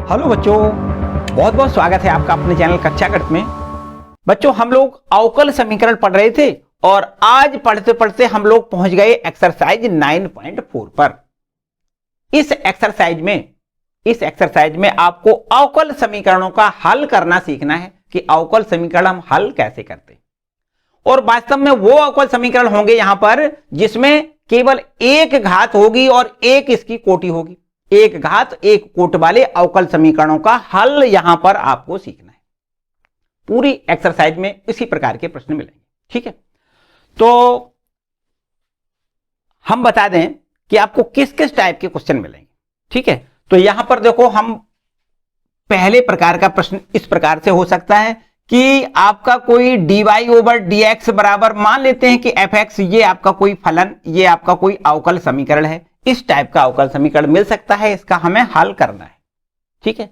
Hello बच्चों, बहुत बहुत स्वागत है आपका अपने चैनल कक्षा गणित में। बच्चों, हम लोग अवकल समीकरण पढ़ रहे थे और आज पढ़ते पढ़ते हम लोग पहुंच गए एक्सरसाइज 9.4 पर। इस एक्सरसाइज में आपको अवकल समीकरणों का हल करना सीखना है कि अवकल समीकरण हम हल कैसे करते हैं। और वास्तव में वो अवकल समीकरण होंगे यहां पर जिसमें केवल एक घात होगी और एक इसकी कोटि होगी। एक घात एक कोट वाले अवकल समीकरणों का हल यहां पर आपको सीखना है। पूरी एक्सरसाइज में इसी प्रकार के प्रश्न मिलेंगे। ठीक है, तो हम बता दें कि आपको किस किस टाइप के क्वेश्चन मिलेंगे। ठीक है, तो यहां पर देखो, हम पहले प्रकार का प्रश्न इस प्रकार से हो सकता है कि आपका कोई dy/dx बराबर, मान लेते हैं कि fx ये आपका कोई फलन, ये आपका कोई अवकल समीकरण है। इस टाइप का अवकल समीकरण मिल सकता है, इसका हमें हल करना है। ठीक है,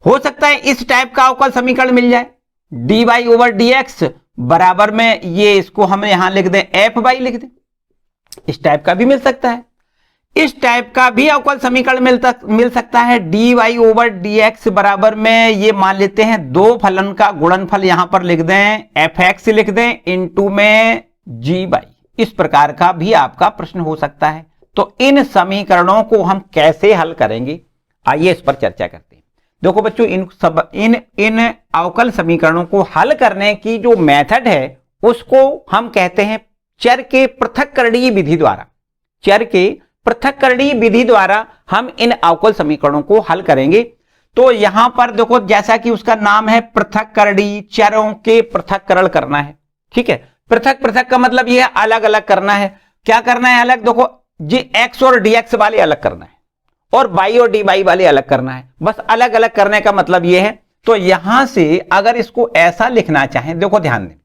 हो सकता है इस टाइप का अवकल समीकरण मिल जाए, dy/dx बराबर में ये, इसको हम यहां लिख दें f/, लिख दें। इस टाइप का भी मिल सकता है। इस टाइप का भी अवकल समीकरण मिल सकता है, dy/dx बराबर में ये, मान लेते हैं दो फलन का गुणनफल यहां पर लिख दें, fx लिख दें, इंटू में g/। इस प्रकार का भी आपका प्रश्न हो सकता है। तो इन समीकरणों को हम कैसे हल करेंगे, आइए इस पर चर्चा करते हैं। देखो बच्चों, इन अवकल समीकरणों को हल करने की जो मेथड है उसको हम कहते हैं चर के पृथक्करणीय विधि द्वारा। चर के पृथक्करणीय विधि द्वारा हम इन अवकल समीकरणों को हल करेंगे। तो यहां पर देखो, जैसा कि उसका नाम है पृथक्करणीय, चरों के पृथक्करण करना है। ठीक है, पृथक पृथक का मतलब यह है अलग अलग करना है। क्या करना है अलग? देखो जी, x और dx वाले अलग करना है और y और dy वाले अलग करना है। बस अलग अलग करने का मतलब यह है। तो यहां से अगर इसको ऐसा लिखना चाहें, देखो ध्यान दें,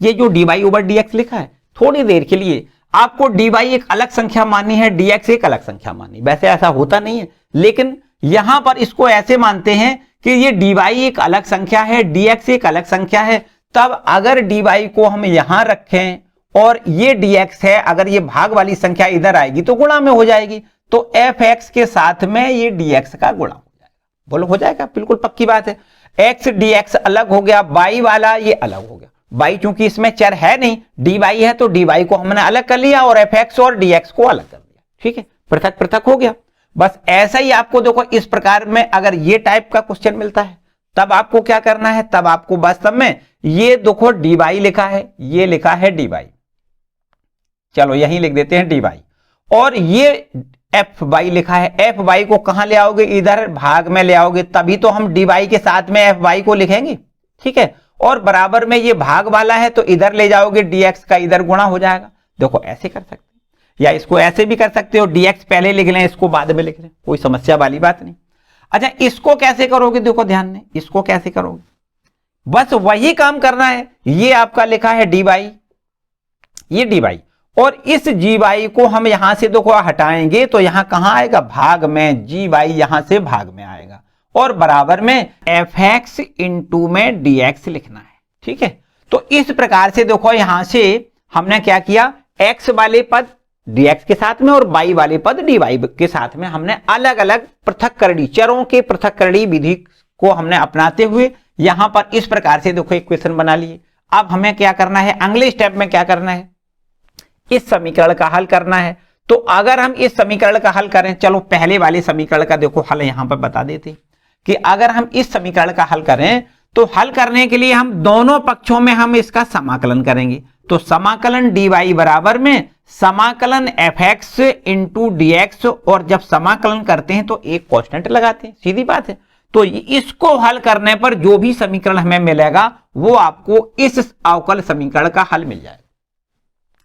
ये जो dy/dx लिखा है, थोड़ी देर के लिए आपको dy एक अलग संख्या माननी है, dx एक अलग संख्या माननी। वैसे ऐसा होता नहीं है, लेकिन यहां पर इसको ऐसे मानते हैं कि ये dy एक अलग संख्या है, dx एक अलग संख्या है। तब अगर dy को हम यहां रखें और ये dx है, अगर ये भाग वाली संख्या इधर आएगी तो गुणा में हो जाएगी। तो fx के साथ में ये dx का गुणा हो जाएगा। बोलो हो जाएगा? बिल्कुल पक्की बात है। x dx अलग हो गया, y वाला ये अलग हो गया। y चूंकि इसमें चर है नहीं, dy है, तो dy को हमने अलग कर लिया और fx और dx को अलग कर दिया। ठीक है, पृथक पृथक हो गया। बस ऐसा ही आपको देखो, इस प्रकार में अगर ये टाइप का क्वेश्चन मिलता है तब आपको क्या करना है, तब आपको वास्तव में ये देखो dy लिखा है, ये लिखा है dy, चलो यहीं लिख देते हैं dy, और ये fy लिखा है। fy को कहां ले आओगे? इधर भाग में ले आओगे, तभी तो हम dy के साथ में fy को लिखेंगे। ठीक है, और बराबर में ये भाग वाला है तो इधर ले जाओगे, dx का इधर गुणा हो जाएगा। देखो ऐसे कर सकते हैं, या इसको ऐसे भी कर सकते हो, dx पहले लिख लें, इसको बाद में लिख लें, कोई समस्या वाली बात नहीं। अच्छा, इसको कैसे करोगे? देखो ध्यान दें, इसको कैसे करोगे? बस वही काम करना है। ये आपका लिखा है dy, ये dy, और इस gy को हम यहां से देखो हटाएंगे तो यहां कहां आएगा? भाग में। gy यहां से भाग में आएगा और बराबर में fx इंटू में dx लिखना है। ठीक है, तो इस प्रकार से देखो, यहां से हमने क्या किया, x वाले पद dx के साथ में और y वाले पद dy के साथ में हमने अलग अलग पृथक्करणीय, चरों के पृथक्करणीय विधि को हमने अपनाते हुए यहां पर इस प्रकार से देखो इक्वेशन बना लिए। अब हमें क्या करना है, अगले स्टेप में क्या करना है, इस समीकरण का हल करना है। तो अगर हम इस समीकरण का हल करें, चलो पहले वाले समीकरण का देखो हल यहां पर बता देते कि अगर हम इस समीकरण का हल करें तो हल करने के लिए हम दोनों पक्षों में हम इसका समाकलन करेंगे। तो समाकलन dy बराबर में समाकलन fx इंटू dx, और जब समाकलन करते हैं तो एक कांस्टेंट लगाते हैं, सीधी बात है। तो इसको हल करने पर जो भी समीकरण हमें मिलेगा वो आपको इस अवकल समीकरण का हल मिल जाएगा।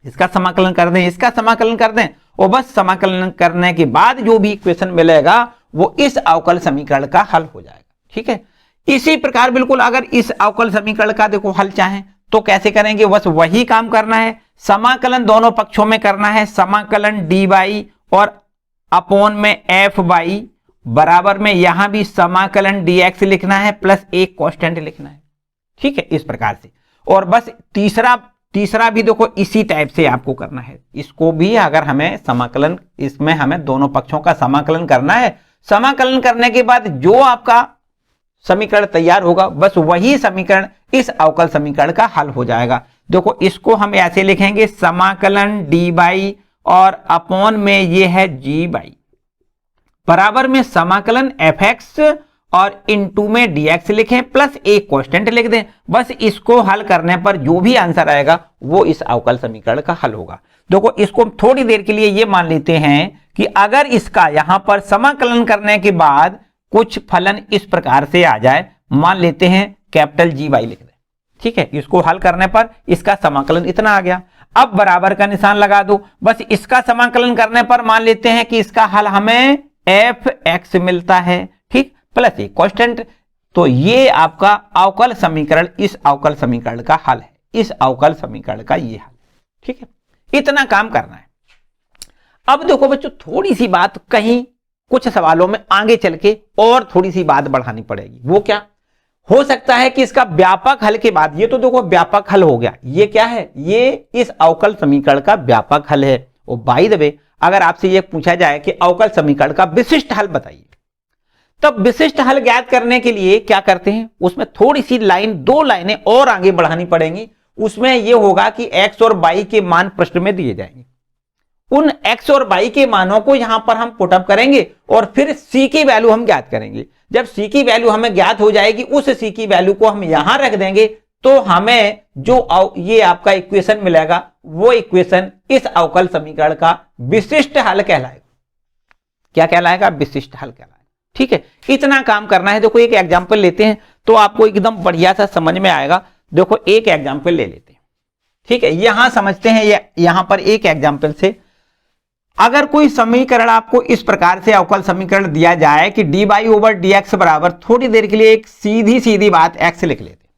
इसका समाकलन कर दें, इसका समाकलन कर दें, और बस समाकलन करने के बाद जो भी इक्वेशन मिलेगा वो इस अवकल समीकरण का हल हो जाएगा। ठीक है, इसी प्रकार बिल्कुल अगर इस अवकल समीकरण का देखो हल चाहें तो कैसे करेंगे? बस वही काम करना है, समाकलन दोनों पक्षों में करना है। समाकलन dy और अपॉन में fy बराबर में यहां भी समाकलन dx लिखना है प्लस एक कांस्टेंट लिखना है। ठीक है, इस प्रकार से। और बस तीसरा भी देखो इसी टाइप से आपको करना है। इसको भी अगर हमें समाकलन, इसमें हमें दोनों पक्षों का समाकलन करना है समाकलन करने के बाद जो आपका समीकरण तैयार होगा बस वही समीकरण इस अवकल समीकरण का हल हो जाएगा। देखो इसको हम ऐसे लिखेंगे, समाकलन डी बाई और अपॉन में ये है जी बाई बराबर में समाकलन एफ एक्स और इनटू में dx लिखें प्लस एक कांस्टेंट लिख दें। बस इसको हल करने पर जो भी आंसर आएगा वो इस अवकल समीकरण का हल होगा। देखो इसको थोड़ी देर के लिए ये मान लेते हैं कि अगर इसका यहां पर समाकलन करने के बाद कुछ फलन इस प्रकार से आ जाए, मान लेते हैं कैपिटल जी वाई लिख दें, ठीक है। इसको हल करने पर इसका समाकलन इतना आ गया। अब बराबर का निशान लगा दो। बस इसका समाकलन करने पर मान लेते हैं कि इसका हल हमें एफ एक्स मिलता है, ठीक, प्लस एक कांस्टेंट। तो ये आपका अवकल समीकरण इस अवकल समीकरण का हल है, इस अवकल समीकरण का ये हल, ठीक है। इतना काम करना है। अब देखो बच्चों थोड़ी सी बात कहीं कुछ सवालों में आगे चल के और थोड़ी सी बात बढ़ानी पड़ेगी। वो क्या हो सकता है कि इसका व्यापक हल के बाद, ये तो देखो व्यापक हल हो गया, ये क्या है, ये इस अवकल समीकरण का व्यापक हल है। और बाय द वे अगर आपसे ये पूछा जाए कि अवकल समीकरण का विशिष्ट हल बताइए, तब विशिष्ट हल ज्ञात करने के लिए क्या करते हैं, उसमें थोड़ी सी लाइन, दो लाइनें और आगे बढ़ानी पड़ेंगी। उसमें यह होगा कि x और y के मान प्रश्न में दिए जाएंगे, उन x और y के मानों को यहां पर हम पुटअप करेंगे और फिर c की वैल्यू हम ज्ञात करेंगे। जब c की वैल्यू हमें ज्ञात हो जाएगी, उस c की वैल्यू को हम यहां रख देंगे, तो हमें जो ये आपका इक्वेशन मिलेगा वो इक्वेशन इस अवकल समीकरण का विशिष्ट हल कहलाएगा। क्या कहलाएगा, विशिष्ट हल कहलाएगा, ठीक है। इतना काम करना है। देखो एक एग्जांपल लेते हैं तो आपको एकदम बढ़िया सा समझ में आएगा। देखो एक एग्जांपल ले लेते हैं, ठीक है। यहां समझते हैं, यहां पर एक एग्जांपल से अगर कोई समीकरण आपको इस प्रकार से अवकल समीकरण दिया जाए कि D by over D X बराबर, थोड़ी देर के लिए एक सीधी सीधी बात एक्स लिख लेते हैं,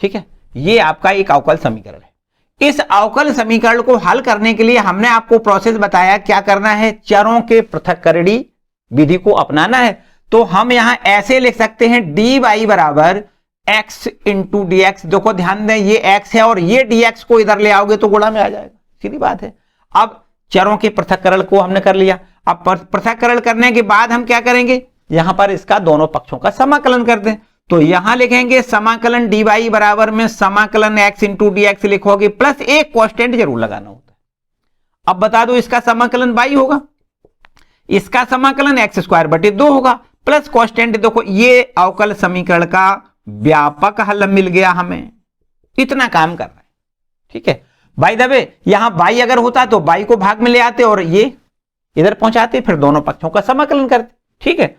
ठीक है। ये आपका एक अवकल समीकरण है। इस अवकल समीकरण को हल करने के लिए हमने आपको प्रोसेस बताया, क्या करना है, चरों के पृथक्करणीय विधि को अपनाना है। तो हम यहां ऐसे लिख सकते हैं डी वाई बराबर एक्स इंटू डी एक्स। देखो ध्यान दें, ये एक्स है और ये डी एक्स को इधर ले आओगे तो गुणा में आ जाएगा, सीधी बात है। अब चरों के पृथक्करण को हमने कर लिया। अब पृथक्करण करने के बाद हम क्या करेंगे, यहां पर इसका दोनों पक्षों का समाकलन कर दें। तो यहां लिखेंगे समाकलन डी वाई बराबर में समाकलन एक्स इंटू डी एक्स लिखोगे, प्लस एक कांस्टेंट जरूर लगाना होता है। अब बता दो इसका समाकलन वाई होगा, इसका समाकलन एक्स स्क्वायर बटे 2 होगा, प्लस कांस्टेंट। देखो ये अवकल समीकरण का व्यापक हल मिल गया हमें। इतना काम कर रहा है, ठीक है। बाय द वे यहां बाई अगर होता तो बाई को भाग में ले आते और ये इधर पहुंचाते, फिर दोनों पक्षों का समाकलन करते, ठीक है।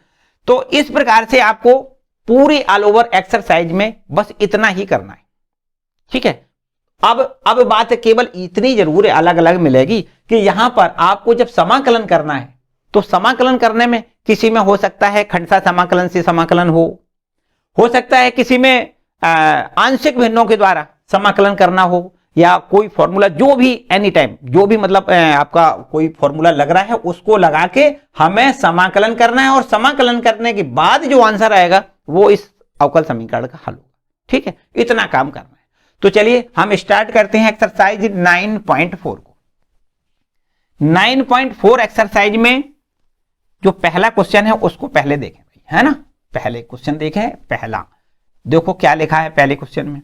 तो इस प्रकार से आपको पूरी ऑल ओवर एक्सरसाइज में बस इतना ही करना है, ठीक है। अब बात केवल इतनी जरूर अलग अलग मिलेगी कि यहां पर आपको जब समाकलन करना है तो समाकलन करने में किसी में हो सकता है खंडसा समाकलन से समाकलन हो सकता है किसी में आंशिक भिन्नों के द्वारा समाकलन करना हो, या कोई फॉर्मूला, जो भी एनी टाइम, जो भी मतलब आपका कोई फॉर्मूला लग रहा है उसको लगा के हमें समाकलन करना है। और समाकलन करने के बाद जो आंसर आएगा वो इस अवकल समीकरण का हल होगा, ठीक है। इतना काम करना है। तो चलिए हम स्टार्ट करते हैं एक्सरसाइज 9.4 को। 9.4 एक्सरसाइज में जो पहला क्वेश्चन है उसको पहले देखें भाई, है ना। पहले क्वेश्चन देखें, पहला देखो क्या लिखा है पहले क्वेश्चन में।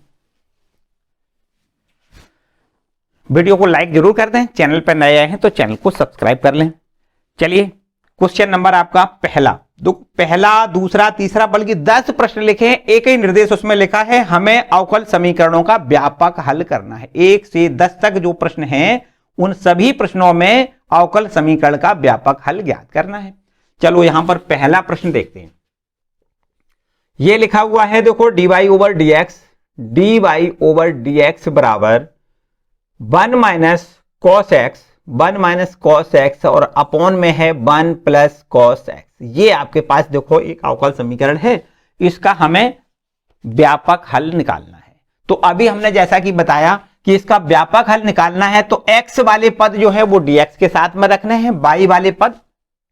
वीडियो को लाइक जरूर कर दें, चैनल पर नए आए हैं तो चैनल को सब्सक्राइब कर लें। चलिए क्वेश्चन नंबर आपका पहला, दूसरा, तीसरा, बल्कि 10 प्रश्न लिखे हैं। एक ही निर्देश उसमें लिखा है, हमें अवकल समीकरणों का व्यापक हल करना है। 1 से 10 तक जो प्रश्न हैं उन सभी प्रश्नों में अवकल समीकरण का व्यापक हल ज्ञात करना है। चलो यहां पर पहला प्रश्न देखते हैं। यह लिखा हुआ है, देखो D Y over D X बराबर 1 माइनस कॉस एक्स और अपॉन में है 1 प्लस कॉस एक्स। ये आपके पास देखो एक अवकल समीकरण है, इसका हमें व्यापक हल निकालना है। तो अभी हमने जैसा कि बताया कि इसका व्यापक हल निकालना है तो x वाले पद जो है वो dx के साथ में रखने हैं, y वाले पद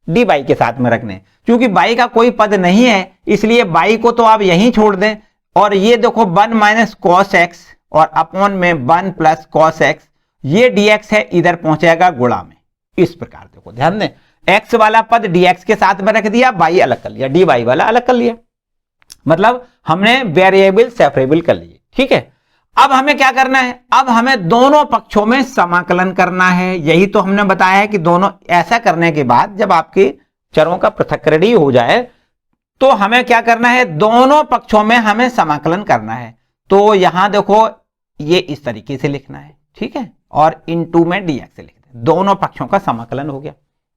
dy के साथ में रखने हैं। क्योंकि y का कोई पद नहीं है इसलिए y को तो आप यहीं छोड़ दें। और ये देखो 1 माइनस कॉस एक्स और अपॉन में 1 प्लस कॉस एक्स, ये dx है, इधर पहुंचेगा गुणा में। इस प्रकार देखो ध्यान दें, एक्स वाला पद dx के साथ में रख दिया, y अलग कर लिया, dy वाला अलग कर लिया, मतलब हमने वेरिएबल सेपरेबल कर लिए। ठीक है, अब हमें क्या करना है, अब हमें दोनों पक्षों में समाकलन करना है। यही तो हमने बताया है कि दोनों, ऐसा करने के बाद जब आपके चरों का पृथक्करण हो जाए तो हमें क्या करना है, दोनों पक्षों में हमें समाकलन करना है। तो यहां देखो ये इस तरीके से लिखना है, ठीक है, और इनटू में dx से लिख दें, दोनों पक्षों का समाकलन हो गया।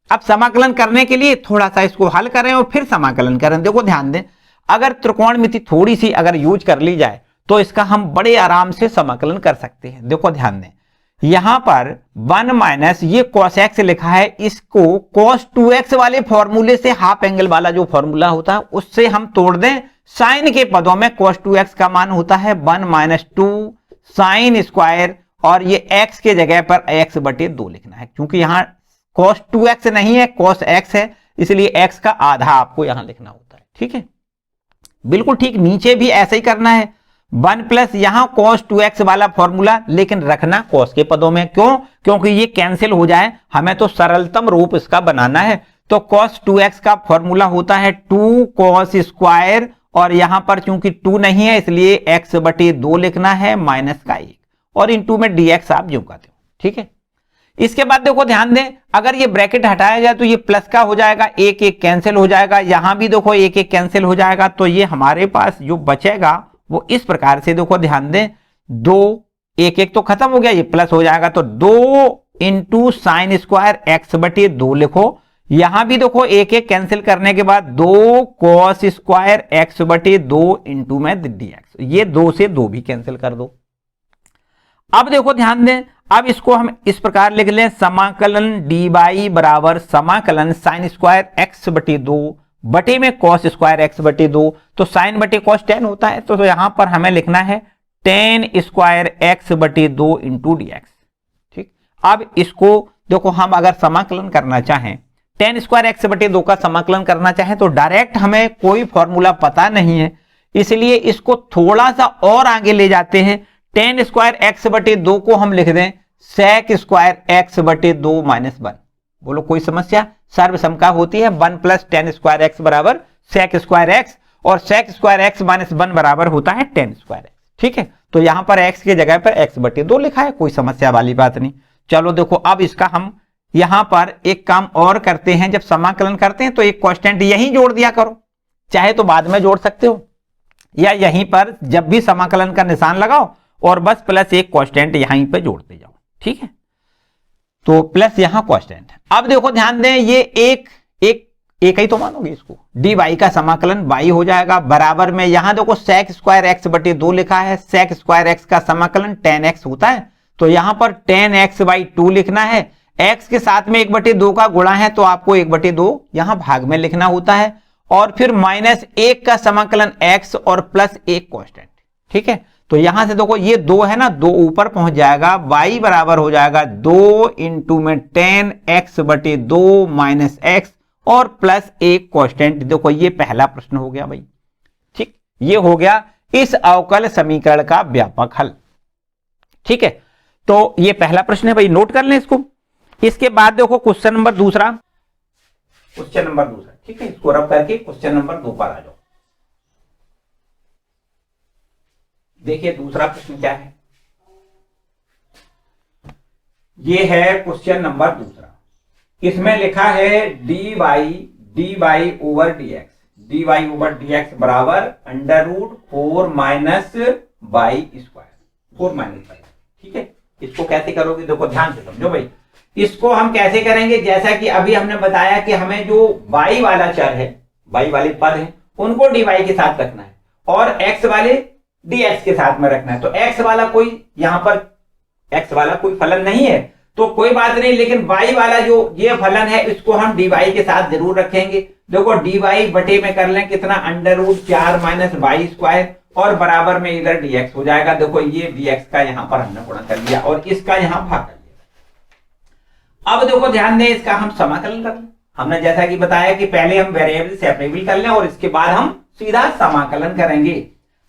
अब समाकलन करने के लिए थोड़ा सा इसको हल करें और फिर समाकलन करें। देखो ध्यान दें, अगर त्रिकोणमिति थोड़ी सी अगर यूज कर ली जाए तो इसका हम बड़े आराम से समाकलन कर सकते हैं। देखो ध्यान दें, यहां पर 1 माइनस ये cos x लिखा है, इसको cos 2x वाले फॉर्मूले से, हाफ एंगल वाला जो फॉर्मूला होता है उससे हम तोड़ दें। साइन के पदों में cos 2x का मान होता है 1 माइनस 2 साइन स्क्वायर, और ये x के जगह पर x बटे 2 लिखना है, क्योंकि यहां cos 2x नहीं है, cos x है, इसलिए x का आधा आपको यहां लिखना होता है। ठीक है, बिल्कुल ठीक, नीचे भी ऐसे ही करना है, 1 प्लस यहां cos 2x वाला फॉर्मूला, लेकिन रखना cos के पदों में। क्यों? क्योंकि ये कैंसिल हो जाए, हमें तो सरलतम रूप इसका बनाना है। तो cos 2x का फॉर्मूला होता है 2 cos स्क्वायर, और यहां पर चूंकि 2 नहीं है इसलिए x बटे 2 लिखना है माइनस का 1, और इनटू में dx आप जो कहते हो। ठीक है, इसके बाद देखो ध्यान दें, अगर ये ब्रैकेट हटाया जाए तो ये प्लस का हो जाएगा, एक एक कैंसिल हो जाएगा, यहां भी देखो एक एक कैंसिल हो जाएगा, तो ये हमारे पास जो बचेगा वो इस प्रकार से, देखो ध्यान दें, 2 एक एक तो खत्म हो गया, ये प्लस हो जाएगा, तो 2 इंटू साइन स्क्वायर x बटे 2 लिखो। यहां भी देखो एक एक कैंसिल करने के बाद 2 cos स्क्वायर x बटे 2 इंटू में dx, ये 2 से 2 भी कैंसिल कर दो। अब देखो ध्यान दें, अब इसको हम इस प्रकार लिख लें, समाकलन dy बराबर समाकलन साइन स्क्वायर x बटे 2 बटे में cos स्क्वायर x बटे 2, तो साइन बटे cos tan होता है, तो यहां पर हमें लिखना है tan स्क्वायर x बटे 2 इंटू dx। ठीक, अब इसको देखो हम अगर समाकलन करना चाहें, tan स्क्वायर x बटे 2 का समाकलन करना चाहें तो डायरेक्ट हमें कोई फॉर्मूला पता नहीं है, इसलिए इसको थोड़ा सा और आगे ले जाते हैं। tan स्क्वायर x बटे 2 को हम लिख दें sec स्क्वायर x बटे 2 माइनस 1। बोलो कोई समस्या? सर्वसमता होती है 1 प्लस tan स्क्वायर x बराबर sec स्क्वायर x, और sec स्क्वायर x माइनस 1 बराबर होता है tan स्क्वायर x। ठीक है, तो यहां पर x के जगह पर x बटे 2 लिखा है, कोई समस्या वाली बात नहीं। चलो देखो, अब इसका हम यहां पर एक काम और करते हैं, जब समाकलन करते हैं तो एक कांस्टेंट यहीं जोड़ दिया करो, चाहे तो बाद में जोड़ सकते हो, या यहीं पर जब भी समाकलन का निशान लगाओ और बस प्लस एक कांस्टेंट यहीं पे जोड़ते जाओ। ठीक है, तो प्लस यहां कांस्टेंट। अब देखो ध्यान दें, ये एक ही तो मानोगे इसको, dy का समाकलन y हो जाएगा, बराबर में यहां देखो sec स्क्वायर x बटे 2 लिखा है, sec स्क्वायर x का समाकलन tan x होता है, तो यहां पर tan x बाई 2 लिखना है। x के साथ में 1 बटे 2 का गुणा है, तो आपको 1 बटे 2 यहां भाग में लिखना होता है, और फिर माइनस 1 का समाकलन x और प्लस 1 कांस्टेंट। ठीक है, तो यहां से देखो ये 2 है ना, 2 ऊपर पहुंच जाएगा, y बराबर हो जाएगा 2 इंटू में tan x बटे 2 माइनस x और प्लस 1 कांस्टेंट। देखो ये पहला प्रश्न हो गया भाई। ठीक, ये हो गया इस अवकल समीकरण का व्यापक हल। ठीक है, तो ये पहला प्रश्न है भाई, नोट कर लें इसको। इसके बाद देखो क्वेश्चन नंबर दूसरा, ठीक है, इसको रब करके क्वेश्चन नंबर 2 पर आ जाओ। देखिए दूसरा प्रश्न क्या है, ये है क्वेश्चन नंबर दूसरा। इसमें लिखा है dy ओवर dx बराबर √4 minus y square, 4 minus y। ठीक है, इसको कैसे करोगे, देखो ध्यान से समझो भाई। इसको हम कैसे करेंगे, जैसा कि अभी हमने बताया कि हमें जो y वाला चर है, y वाले पद है, उनको dy के साथ रखना है और x वाले dx के साथ में रखना है। तो x वाला कोई यहां पर x वाला कोई फलन नहीं है तो कोई बात नहीं, लेकिन y वाला जो ये फलन है इसको हम dy के साथ जरूर रखेंगे। देखो dy बटे में कर लें कितना, √4 माइनस y स्क्वायर, और बराबर में इधर dx हो जाएगा। देखो ये dx का यहां पर हमने गुणा कर लिया और इसका यहां भाग कर लिया। अब देखो ध्यान दें, इसका हम समाकलन कर लें। हमने जैसा कि बताया कि पहले हम वेरिएबल सेपरेबल कर लें और इसके बाद हम सीधा समाकलन करेंगे।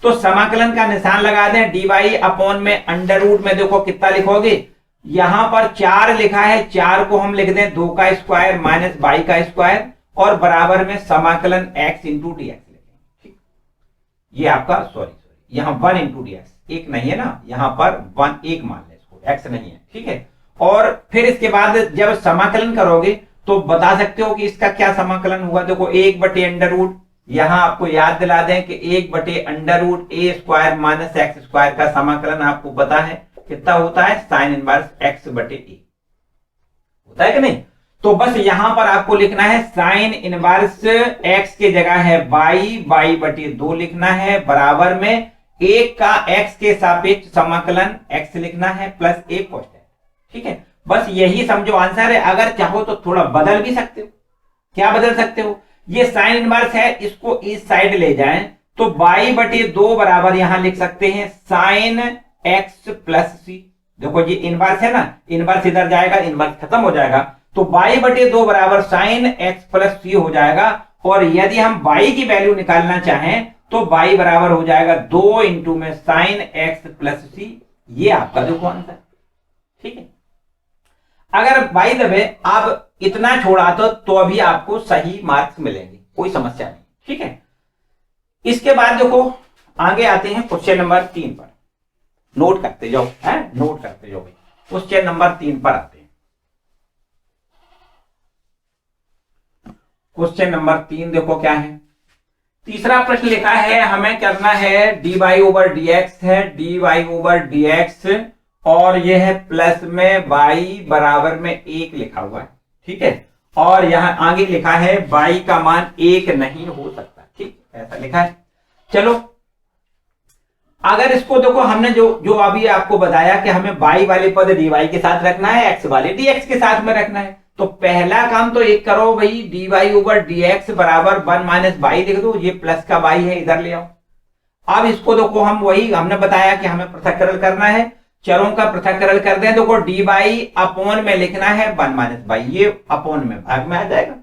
तो समाकलन का निशान लगा दें, dy अपॉन में अंडर रूट में देखो कितना लिखोगे, यहां पर 4 लिखा है, 4 को हम लिख दें 2 का स्क्वायर माइनस बाई का स्क्वायर और बराबर में समाकलन x इंटू डी एक्स लिखेंगे। ठीक, ये आपका सॉरी यहां 1 इंटू डी एक्स, एक नहीं है ना, यहां पर 1 एक मान ले इसको, x नहीं है। ठीक है, और फिर इसके बाद जब समाकलन करोगे तो बता सकते हो कि इसका क्या समाकलन हुआ। देखो 1 बटे अंडर रूट, यहां आपको याद दिला दें कि 1 बटे अंडर रूट ए स्क्वायर माइनस एक्स स्क्वायर का समाकलन आपको पता है कितना होता है, साइन इनवर्स x बटे ए होता है कि नहीं। तो बस यहां पर आपको लिखना है साइन इनवर्स x की जगह है बाई बटे 2 लिखना है, बराबर में 1 का x के सापेक्ष समाकलन x लिखना है प्लस एक कांस्टेंट। ठीक है, बस यही समझो आंसर है। अगर चाहो तो थोड़ा बदल भी सकते हो। क्या बदल सकते हो, ये साइन इनवर्स है, इसको इस साइड ले जाएं तो बाई बटे 2 बराबर यहां लिख सकते हैं साइन x प्लस सी। देखो ये इनवर्स है ना, इनवर्स इधर जाएगा, इनवर्स खत्म हो जाएगा, तो बाई बटे 2 बराबर साइन x प्लस सी हो जाएगा। और यदि हम बाई की वैल्यू निकालना चाहें तो बाई बराबर हो जाएगा 2 इंटू में साइन x प्लस सी। ये आपका देखो आंसर। ठीक है, अगर बाई द वे आप इतना छोड़ा तो अभी आपको सही मार्क्स मिलेंगे, कोई समस्या नहीं। ठीक है, इसके बाद देखो आगे आते हैं क्वेश्चन नंबर 3 पर। नोट करते जाओ, है नोट करते जाओ भाई। क्वेश्चन नंबर 3 पर आते हैं। क्वेश्चन नंबर 3 देखो क्या है। तीसरा प्रश्न लिखा है, हमें करना है d Y over D x है, d Y over D x और यह है प्लस में बाई बराबर में 1 लिखा हुआ है। ठीक है, और यहां आगे लिखा है बाई का मान 1 नहीं हो सकता। ठीक, ऐसा लिखा है। चलो अगर इसको देखो, हमने जो अभी आपको बताया कि हमें बाई वाले पद डी वाई के साथ रखना है, एक्स वाले डी एक्स के साथ में रखना है, तो पहला काम तो एक करो भाई, D Y over D X बराबर 1 माइनस बाई लिख दो, ये प्लस का बाई है इधर ले आओ। अब इसको देखो हम वही हमने बताया कि हमें पृथक्करण करना है, चरों का पृथक्करण कर दें। देखो डी बाई अपोन में लिखना है 1 माइनस बाई, ये अपोन में भाग में आ जाएगा।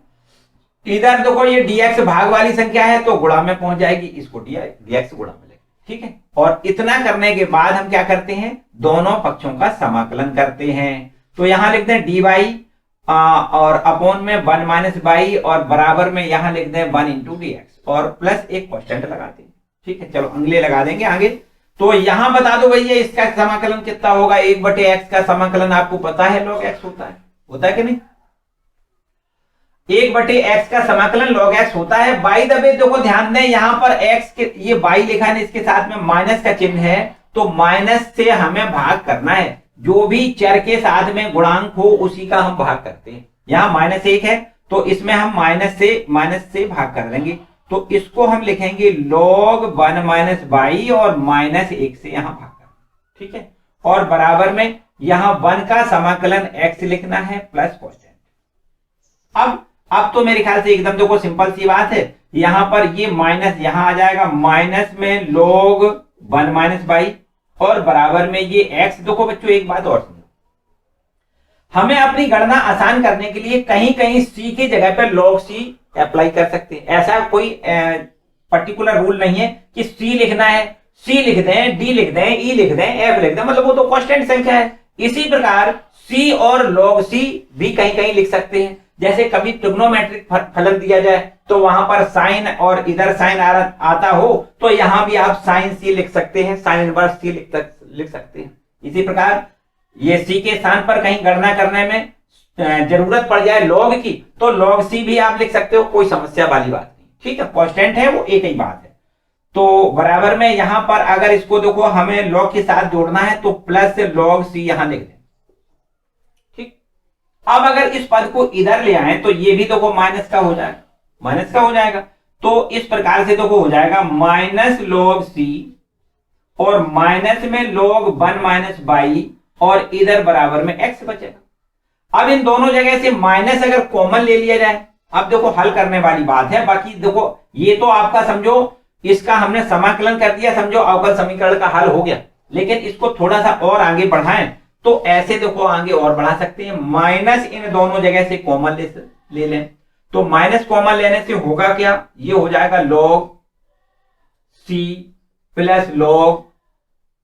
इधर देखो ये डीएक्स भाग वाली संख्या है तो गुणा में पहुंच जाएगी, इसको डीएक्स गुणा में लेंगे। ठीक है, और इतना करने के बाद हम क्या करते हैं, दोनों पक्षों का समाकलन करते हैं। तो यहां लिखते हैं डी वाई और अपोन में 1 माइनस बाई और बराबर में यहां लिख दें 1 इंटू डी एक्स और प्लस एक कांस्टेंट लगाते हैं। ठीक है, चलो अगले लगा देंगे आगे। तो यहां बता दो भैया इसका समाकलन कितना होगा। 1/x का समाकलन आपको पता है log x होता है कि नहीं। 1/x का समाकलन log x होता है। बाई द वे देखो ध्यान दें, यहां पर x के ये बाई लिखा है, इसके साथ में माइनस का चिन्ह है, तो माइनस से हमें भाग करना है। जो भी चर के साथ में गुणांक हो उसी का हम भाग करते हैं। यहां -1 है तो इसमें हम माइनस से भाग कर देंगे, तो इसको हम लिखेंगे log 1 माइनस बाई और -1 से यहां भाग करना। ठीक है, और बराबर में यहां 1 का समाकलन x लिखना है प्लस कांस्टेंट। अब तो मेरे ख्याल से एकदम देखो सिंपल सी बात है, यहां पर ये माइनस यहां आ जाएगा, माइनस में log 1 माइनस बाई और बराबर में ये x। देखो बच्चों एक बात और समझो, हमें अपनी गणना आसान करने के लिए कहीं कहीं c की जगह पर log c अप्लाई कर सकते हैं। ऐसा कोई पर्टिकुलर रूल नहीं है कि c लिखना है, c लिख दें, d लिख दें, e लिख दें, f लिख दें, मतलब वो तो कांस्टेंट संख्या है। इसी प्रकार c और log c भी कहीं कहीं लिख सकते हैं। जैसे कभी ट्रिग्नोमेट्रिक फलन दिया जाए तो वहां पर साइन और इधर साइन आता हो तो यहां भी आप साइन c लिख सकते हैं, साइन इनवर्स c लिख सकते हैं। इसी प्रकार ये c के स्थान पर कहीं गणना करने में जरूरत पड़ जाए log की तो log c भी आप लिख सकते हो, कोई समस्या वाली बात नहीं। ठीक है, कांस्टेंट है वो एक ही बात है। तो बराबर में यहां पर अगर इसको देखो हमें log के साथ जोड़ना है तो प्लस log c यहां लिख दें। ठीक, अब अगर इस पद को इधर ले आए तो ये भी देखो माइनस का हो जाएगा, तो इस प्रकार से देखो हो जाएगा माइनस log c और माइनस में log 1 माइनस बाई और इधर बराबर में x बचेगा। अब इन दोनों जगह से माइनस अगर कॉमन ले लिया जाए, अब देखो हल करने वाली बात है। बाकी देखो ये तो आपका समझो इसका हमने समाकलन कर दिया, समझो अवकल समीकरण का हल हो गया। लेकिन इसको थोड़ा सा और आगे बढ़ाएं तो ऐसे देखो आगे और बढ़ा सकते हैं, माइनस इन दोनों जगह से कॉमन ले लें तो माइनस कॉमन लेने से होगा क्या, ये हो जाएगा log c plus log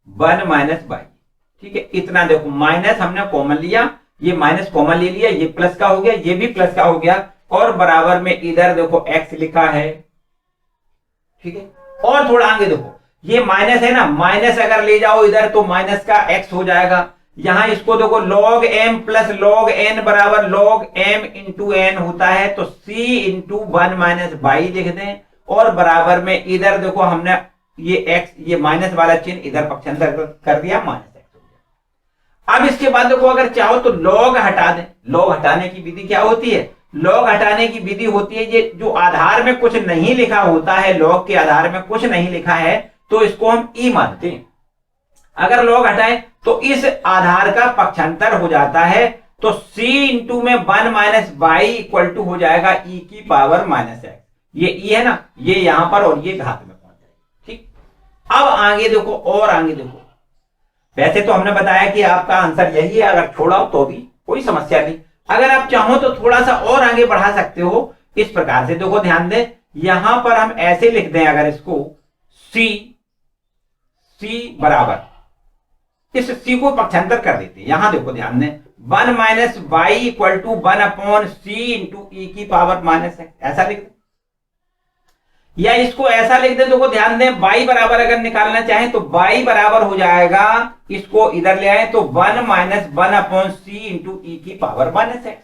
1 minus by. ठीक है, इतना देखो माइनस हमने कॉमन लिया, ये माइनस कॉमन ले लिया, ये प्लस का हो गया, ये भी प्लस का हो गया, और बराबर में इधर देखो x लिखा है। ठीक है, और थोड़ा आगे देखो, ये माइनस है ना, माइनस अगर ले जाओ इधर तो माइनस का x हो जाएगा। यहां इसको देखो log m plus log n बराबर log m इंटू एन होता है, तो c इंटू 1 माइनस बाई लिख दें, और बराबर में इधर देखो हमने ये x, ये माइनस वाला चिन्ह इधर पक्षांतर कर दिया, माइनस x हो गया। अब इसके बाद देखो अगर चाहो तो log हटा दें। log हटाने की विधि क्या होती है? log हटाने की विधि होती है, ये जो आधार में कुछ नहीं लिखा होता है, log के आधार में कुछ नहीं लिखा है तो इसको हम e मानते हैं। अगर log हटाए तो इस आधार का पक्षांतर हो जाता है, तो c इंटू में 1 माइनस बाई इक्वल टू हो जाएगा e की पावर माइनस एक्स। ये e है ना, ये यहां पर और ये घात में पहुंच जाएगी। ठीक, अब आगे देखो, और आगे देखो, वैसे तो हमने बताया कि आपका आंसर यही है, अगर छोड़ाओ तो भी कोई समस्या नहीं, अगर आप चाहो तो थोड़ा सा और आगे बढ़ा सकते हो। इस प्रकार से देखो, ध्यान दें, यहां पर हम ऐसे लिख दें, अगर इसको c बराबर, इस c को पक्षांतर कर देते हैं। यहां देखो, ध्यान दें, 1 minus by equal to 1 upon c into e की पावर माइनस एक्स, ऐसा लिख दें, या इसको ऐसा लिख दें। देखो ध्यान दें, बाई बराबर अगर निकालना चाहें तो बाई बराबर हो जाएगा, इसको इधर ले आए तो 1 माइनस 1 अपॉन सी इंटू ई की पावर माइनस एक्स।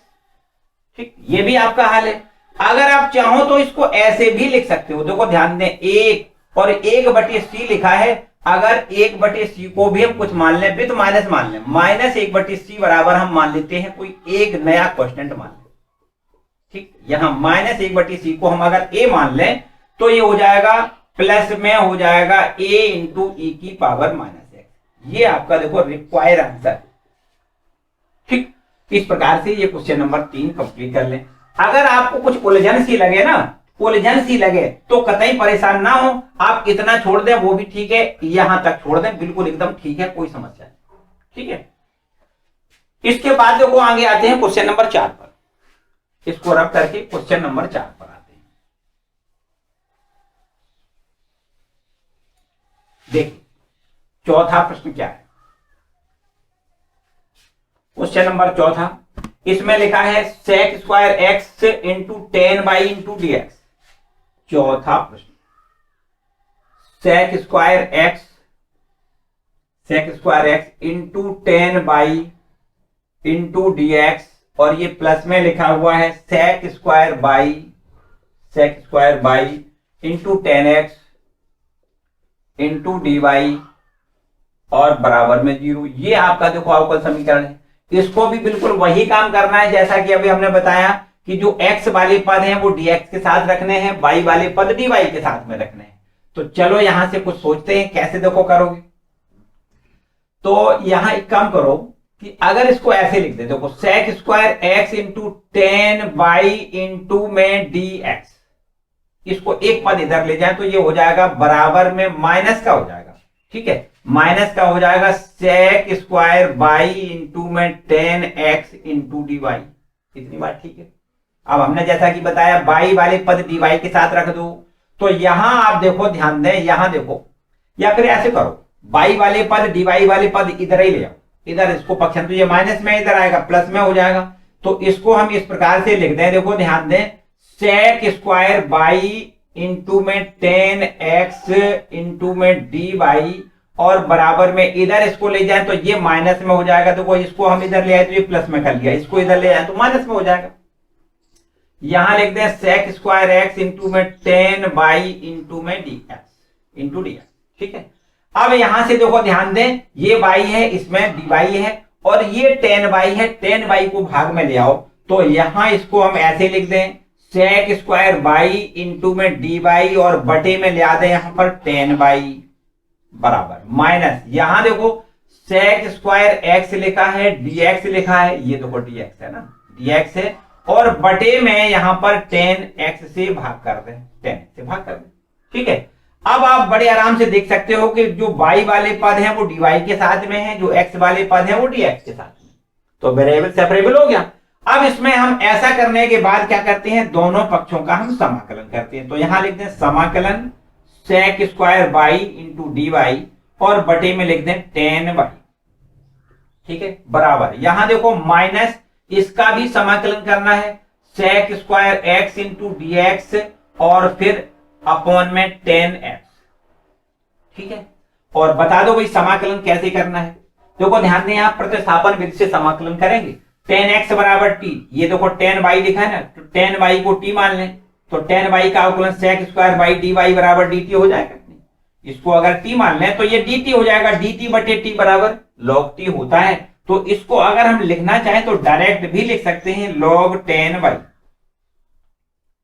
ठीक, ये भी आपका हल है। अगर आप चाहो तो इसको ऐसे भी लिख सकते हो। देखो ध्यान दें, 1 और 1/c लिखा है, अगर 1/c को भी हम कुछ मान लें, विद माइनस मान लें, माइनस 1/c बराबर हम मान लेते हैं कोई एक नया क्वेश्चन मान लें। ठीक, यहां माइनस 1/c को हम अगर a मान लें तो ये हो जाएगा प्लस में हो जाएगा a इंटू ई की पावर माइनस एक्स। ये आपका देखो रिक्वायर आंसर। ठीक, इस प्रकार से ये क्वेश्चन नंबर 3 कंप्लीट कर लें। अगर आपको कुछ उलझन सी लगे ना, उलझन सी लगे तो कतई परेशान ना हो, आप इतना छोड़ दें वो भी ठीक है, यहां तक छोड़ दें, बिल्कुल एकदम ठीक है, कोई समस्या नहीं। ठीक है, इसके बाद देखो आगे आते हैं क्वेश्चन नंबर 4 पर। इसको रब करके क्वेश्चन नंबर 4 पर आते हैं। देखिए चौथा प्रश्न क्या है, क्वेश्चन नंबर 4, इसमें लिखा है sec square X into 10y into D X. चौथा प्रश्न, sec square X into 10y into D x, और ये प्लस में लिखा हुआ है sec square by into 10x into D Y, और बराबर में 0। ये आपका देखो अवकल समीकरण है। इसको भी बिल्कुल वही काम करना है जैसा कि अभी हमने बताया कि जो x वाले पद हैं वो dx के साथ रखने हैं, y वाले पद dy के साथ में रखने हैं। तो चलो यहां से कुछ सोचते हैं कैसे देखो करोगे। तो यहां एक काम करो कि अगर इसको ऐसे लिख दे, देखो sec square X into 10y into में dx, इसको एक पद इधर ले जाए तो ये हो जाएगा बराबर में माइनस का हो जाएगा। ठीक है, माइनस का हो जाएगा sec स्क्वायर बाई इंटू में 10x इंटू डी वाई। इतनी बात ठीक है। अब हमने जैसा कि बताया बाई वाले पद डी वाई के साथ रख दो, तो यहां आप देखो, ध्यान दें, यहां देखो, या फिर ऐसे करो, बाई वाले पद डी वाई वाले पद इधर ही ले आओ, इधर इसको पक्षांतर, ये माइनस में इधर आएगा, प्लस में हो जाएगा। तो इसको हम इस प्रकार से लिख दें, देखो ध्यान दें, sec स्क्वायर बाई इंटू में 10x इंटू में डी वाई, और बराबर में इधर इसको ले जाए तो ये माइनस में हो जाएगा। तो इसको हम इधर ले आए तो ये प्लस में कर लिया, इसको इधर ले आए तो माइनस में हो जाएगा। यहां लिख दें sec स्क्वायर एक्स इंटू में 10y इंटू में dx इंटू dx। ठीक है, अब यहां से देखो ध्यान दें, ये y है, इसमें dy है, और ये 10y है, 10y को भाग में ले आओ, तो यहां इसको हम ऐसे लिख दें sec स्क्वायर बाई इंटू में dy, और बटे में ले आ दें यहां पर 10y बराबर माइनस, यहां देखो sec स्क्वायर एक्स लिखा है, dx लिखा है, ये देखो dx है ना, dx है, और बटे में यहां पर 10x से भाग कर दें, 10x से भाग कर दें। ठीक है, अब आप बड़े आराम से देख सकते हो कि जो y वाले पद हैं वो dy के साथ में है, जो x वाले पद हैं वो dx के साथ में, तो वेरिएबल सेपरेबल हो गया। अब इसमें हम ऐसा करने के बाद क्या करते हैं, दोनों पक्षों का हम समाकलन करते हैं। तो यहां लिख दें समाकलन sec square by into D Y, और बटे में लिख दें 10y ठीक है, बराबर यहां देखो माइनस इसका भी समाकलन करना है sec square x into D x और फिर अपॉन में 10x, ठीक है। और बता दो भाई समाकलन कैसे करना है। देखो ध्यान दें, आप प्रतिस्थापन विधि से समाकलन करेंगे 10x बराबर t, ये देखो 10y लिखा है ना, तो 10y को t मान लें तो 10y का अवकलन sec स्क्वायर बाई dy बराबर dt हो जाएगा। इसको अगर t मान लें तो ये dt हो जाएगा, dt बटे t बराबर log t होता है। तो इसको अगर हम लिखना चाहें तो डायरेक्ट भी लिख सकते हैं log 10y,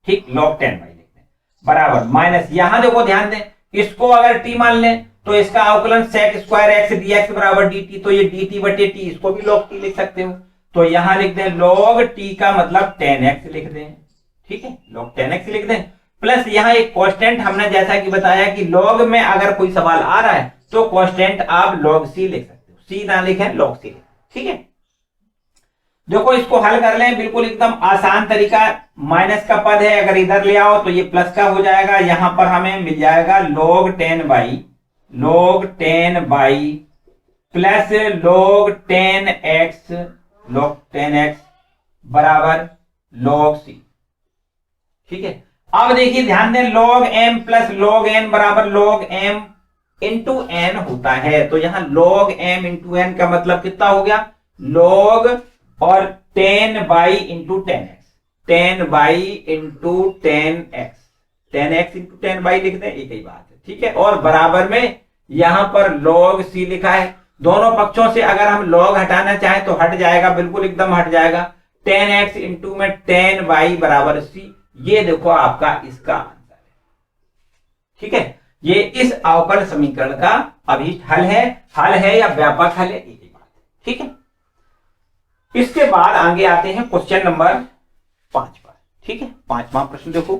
ठीक, log 10y लिखते हैं बराबर माइनस, यहां देखो ध्यान दें, इसको अगर t मान लें तो इसका अवकलन sec स्क्वायर x dx बराबर dt, तो ये dt बटे t, इसको भी log t लिख सकते हो। तो यहां लिख दें log t का मतलब 10x लिख दें, ठीक है, log 10x लिख दें। प्लस यहां एक कांस्टेंट हमने जैसा कि बताया कि log में अगर कोई सवाल आ रहा है तो कांस्टेंट आप log c लिख सकते हो, c ना लिखें log c लिखें, ठीक है। देखो इसको हल कर लें, बिल्कुल एकदम आसान तरीका, माइनस का पद है अगर इधर ले आओ तो ये प्लस का हो जाएगा, यहां पर हमें मिल जाएगा log 10y plus log 10x बराबर log c, ठीक है। अब देखिए ध्यान दें, log m plus log n बराबर log m इंटू n होता है, तो यहां log m इंटू n का मतलब कितना हो गया, log और 10y into 10x, 10y into 10x into 10y लिख दें, एक ही बात है, ठीक है। और बराबर में यहां पर log c लिखा है, दोनों पक्षों से अगर हम log हटाना चाहें तो हट जाएगा, बिल्कुल एकदम हट जाएगा, 10x इंटू में 10y बराबर c, ये देखो आपका इसका आंसर है, ठीक है। ये इस अवकल समीकरण का अभी हल है या व्यापक हल है, एक ही बात है, ठीक है। इसके बाद आगे आते हैं क्वेश्चन नंबर 5 पर, ठीक है, 5वां प्रश्न देखो।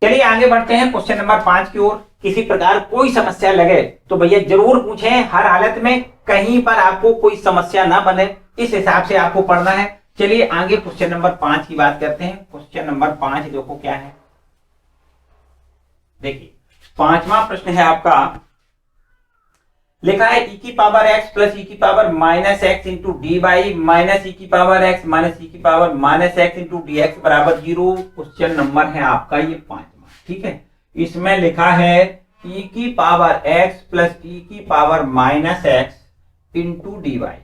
चलिए आगे बढ़ते हैं क्वेश्चन नंबर 5 की ओर। किसी प्रकार कोई समस्या लगे तो भैया जरूर पूछें, हर हालत में कहीं पर आपको कोई समस्या ना बने, इस हिसाब से आपको पढ़ना है। चलिए आगे क्वेश्चन नंबर 5 की बात करते हैं। क्वेश्चन नंबर 5 देखो क्या है, देखिए 5वां प्रश्न है आपका, लिखा है e की पावर x प्लस e की power minus x into D by minus e की पावर x माइनस e की power minus x into D X बराबर 0। क्वेश्चन नंबर है आपका ये 5वां, ठीक है। इसमें लिखा है e की पावर x प्लस e की power minus x into D Y,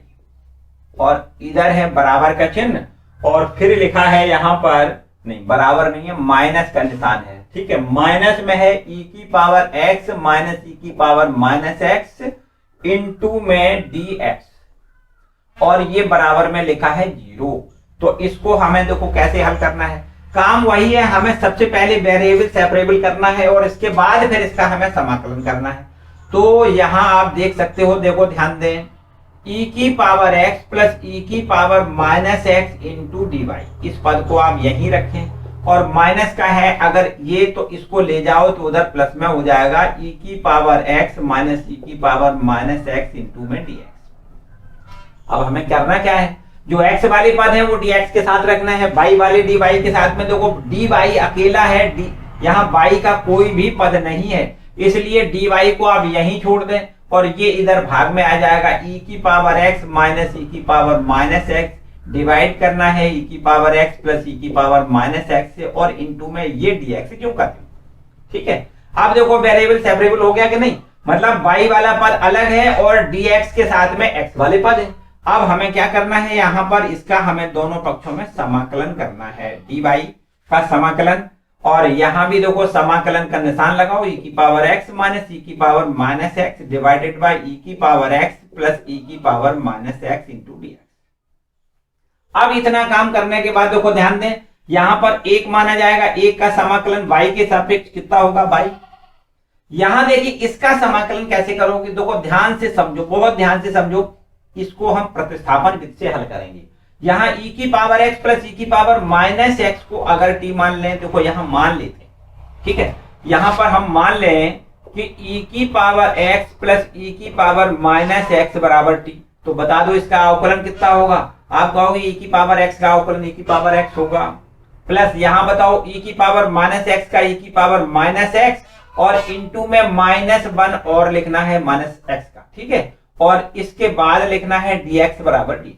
और इधर है बराबर का चिन्ह, और फिर लिखा है यहां पर, नहीं बराबर नहीं है, माइनस का निशान है, ठीक है। माइनस में है e की पावर x माइनस e की पावर माइनस x इंटू में dx, और ये बराबर में लिखा है 0। तो इसको हमें देखो कैसे हल करना है, काम वही है, हमें सबसे पहले वेरिएबल सेपरेबल करना है और इसके बाद फिर इसका हमें समाकलन करना है। तो यहां आप देख सकते हो, देखो ध्यान दें, e की पावर x प्लस e की power minus x into D Y, इस पद को आप यहीं रखें, और माइनस का है अगर ये, तो इसको ले जाओ तो उधर प्लस में हो जाएगा, e की पावर x माइनस e की पावर माइनस x इंटू में dx। अब हमें करना क्या है, जो x वाले पद है वो dx के साथ रखना है, y वाले dy के साथ में, देखो dy अकेला है, यहाँ y का कोई भी पद नहीं है, इसलिए dy को आप यहीं छोड़ दें, और ये इधर भाग में आ जाएगा, e की पावर x माइनस e की पावर माइनस x डिवाइड करना है e की पावर x प्लस e की पावर माइनस x से, और इनटू में ये dx क्यों करते हैं, ठीक है। अब देखो वेरिएबल सेपरेबल हो गया कि नहीं, मतलब y वाला पद अलग है और dx के साथ में x वाले पद है। अब हमें क्या करना है, यहां पर इसका हमें दोनों पक्षों में समाकलन करना है, dy का समाकलन, और यहां भी देखो समाकलन का निशान लगाओ, e की पावर x माइनस e की power minus x divided by e की पावर x प्लस e की power minus x into dx। अब इतना काम करने के बाद देखो ध्यान दें, यहां पर 1 माना जाएगा, 1 का समाकलन y के सापेक्ष कितना होगा y। यहां देखिए इसका समाकलन कैसे करोगे, देखो ध्यान से समझो, बहुत ध्यान से समझो, इसको हम प्रतिस्थापन विधि से हल करेंगे। यहां e की पावर x प्लस e की पावर माइनस x को अगर t मान लें, देखो यहां मान लेते हैं, ठीक है। यहां पर हम मान लें कि e की पावर x प्लस e की पावर माइनस x बराबर t, तो बता दो इसका अवकलन कितना होगा, आप कहोगे e की पावर x का अवकलन e की पावर x होगा, प्लस यहां बताओ e की पावर माइनस x का e की पावर माइनस x, और इंटू में -1 और लिखना है माइनस x का, ठीक है। और इसके बाद लिखना है dx बराबर dt।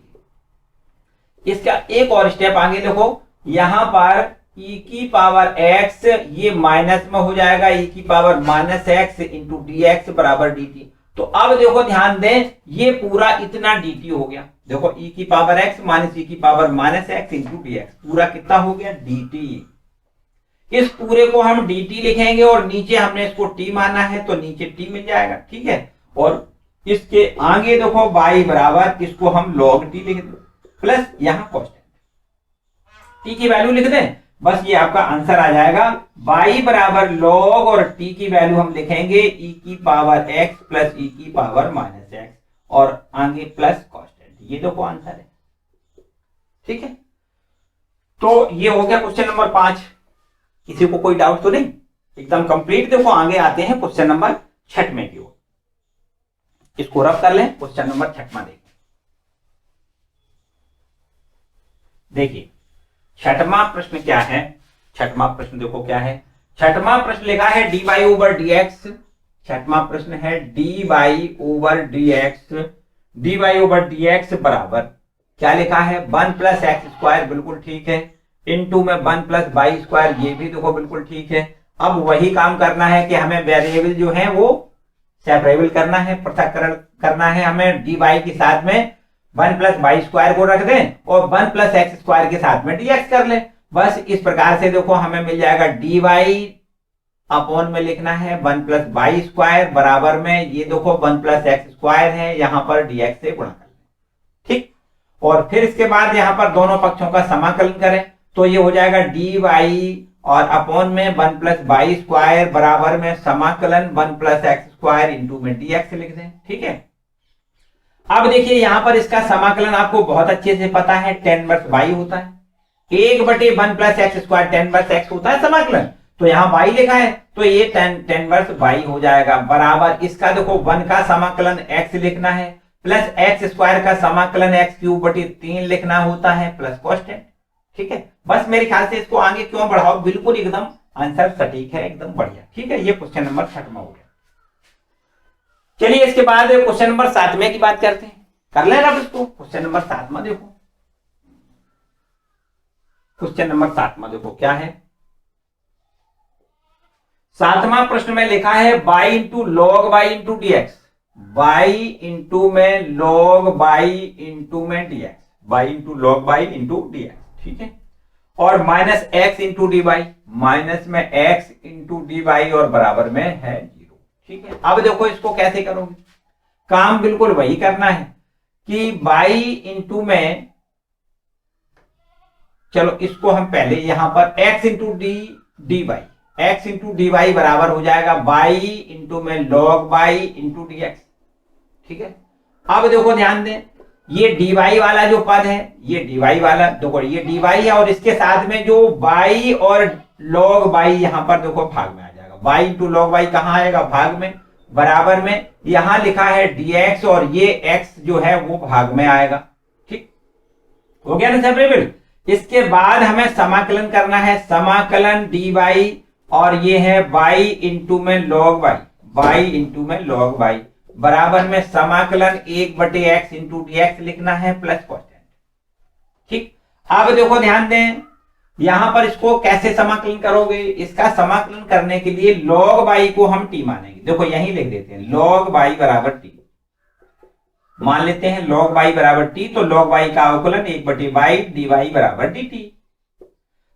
इसका एक और स्टेप आगे देखो, यहां पर e की पावर x ये माइनस में हो जाएगा, e की power minus x into dx बराबर dt। तो अब देखो ध्यान दें, ये पूरा इतना dt हो गया। देखो e की पावर x माइनस e की power minus x into dx, पूरा कितना हो गया dt। इस पूरे को हम dt लिखेंगे और नीचे हमने इसको t माना है तो नीचे t मिल जाएगा, ठीक है। और इसके आगे देखो y बराबर, इसको हम log t लिख दें प्लस यहां कांस्टेंट t की वैल्यू लिख दें, बस ये आपका आंसर आ जाएगा। y बराबर log और t की वैल्यू हम लिखेंगे e की पावर x प्लस e की पावर माइनस x और आगे प्लस कांस्टेंट, ये देखो आंसर है, ठीक है। तो ये हो गया क्वेश्चन नंबर 5। किसी को कोई डाउट तो नहीं, एकदम कंप्लीट। देखो आगे आते हैं क्वेश्चन नंबर 6 की ओर, इसको रब कर लें। क्वेश्चन नंबर 6 देखिए 6वां प्रश्न क्या है। 6वां प्रश्न देखो क्या है। 6वां प्रश्न लिखा है dy ओवर dx। 6वां प्रश्न है dy over dx, dy over dx बराबर क्या लिखा है 1 प्लस एक्स स्क्वायर, बिल्कुल ठीक है, इनटू में 1 प्लस वाई स्क्वायर, ये भी देखो बिल्कुल ठीक है। अब वही काम करना है कि हमें वेरिएबल जो है वो सेपरेबल करना है, पृथक्करण करना है हमें। dy के साथ में 1 प्लस वाई स्क्वायर को रख दें और 1 प्लस एक्स स्क्वायर के साथ में dx कर ले। बस इस प्रकार से देखो हमें मिल जाएगा dy अपॉन में लिखना है 1 प्लस वाई स्क्वायर बराबर में, ये देखो 1 प्लस एक्स स्क्वायर है, यहां पर dx से गुणा कर लें, ठीक। और फिर इसके बाद यहां पर दोनों पक्षों का समाकलन करें तो ये हो जाएगा dy और अपॉन में 1 प्लस वाई स्क्वायर बराबर में समाकलन 1 प्लस एक्स स्क्वायर इंटू में dx लिख दें, ठीक है। अब देखिए यहां पर इसका समाकलन आपको बहुत अच्छे से पता है, tan वर्स y होता है, 1/1 plus X square tan verse x होता है समाकलन, तो यहाँ y लिखा है तो ये tan वर्स y हो जाएगा बराबर इसका देखो 1 का समाकलन x लिखना है प्लस एक्स स्क्वायर का समाकलन x³ लिखना होता है प्लस कांस्टेंट, ठीक है। बस मेरे ख्याल से इसको आगे क्यों बढ़ाओ, बिल्कुल एकदम आंसर सटीक है, एकदम बढ़िया, ठीक है। ये क्वेश्चन नंबर 6 हो गया। चलिए इसके बाद क्वेश्चन नंबर 7 की बात करते हैं, कर लें अब इसको। क्वेश्चन नंबर 7 देखो, क्वेश्चन नंबर 7 देखो क्या है। 7वां प्रश्न में लिखा है y into log y into dx, y into में log y इंटू में dx, y into log y into dx, ठीक है। और minus x into D y, minus में x इंटू डी वाई और बराबर में है 0, ठीक है। अब देखो इसको कैसे करोगे, काम बिल्कुल वही करना है कि y इंटू में, चलो इसको हम पहले यहां पर x into D y, x into D y बराबर हो जाएगा y इंटू में log y इंटू dx, ठीक है। अब देखो ध्यान दें, ये dy वाला जो पद है, ये dy वाला देखो ये dy है और इसके साथ में जो y और log y यहां पर देखो भाग में आ जाएगा, y इंटू log y कहां आएगा भाग में, बराबर में यहां लिखा है dx और ये x जो है वो भाग में आएगा, ठीक हो गया ना सेपरेबल। इसके बाद हमें समाकलन करना है, समाकलन dy और ये है y इंटू में log y इंटू में log y बराबर में समाकलन 1/x इंटू dx लिखना है प्लस कांस्टेंट, ठीक। अब देखो ध्यान दें, यहां पर इसको कैसे समाकलन करोगे, इसका समाकलन करने के लिए log y को हम t मानेंगे, देखो यही लिख देते हैं log y बराबर t, मान लेते हैं log y बराबर t, तो log y का अवकलन 1/y dy बराबर dt,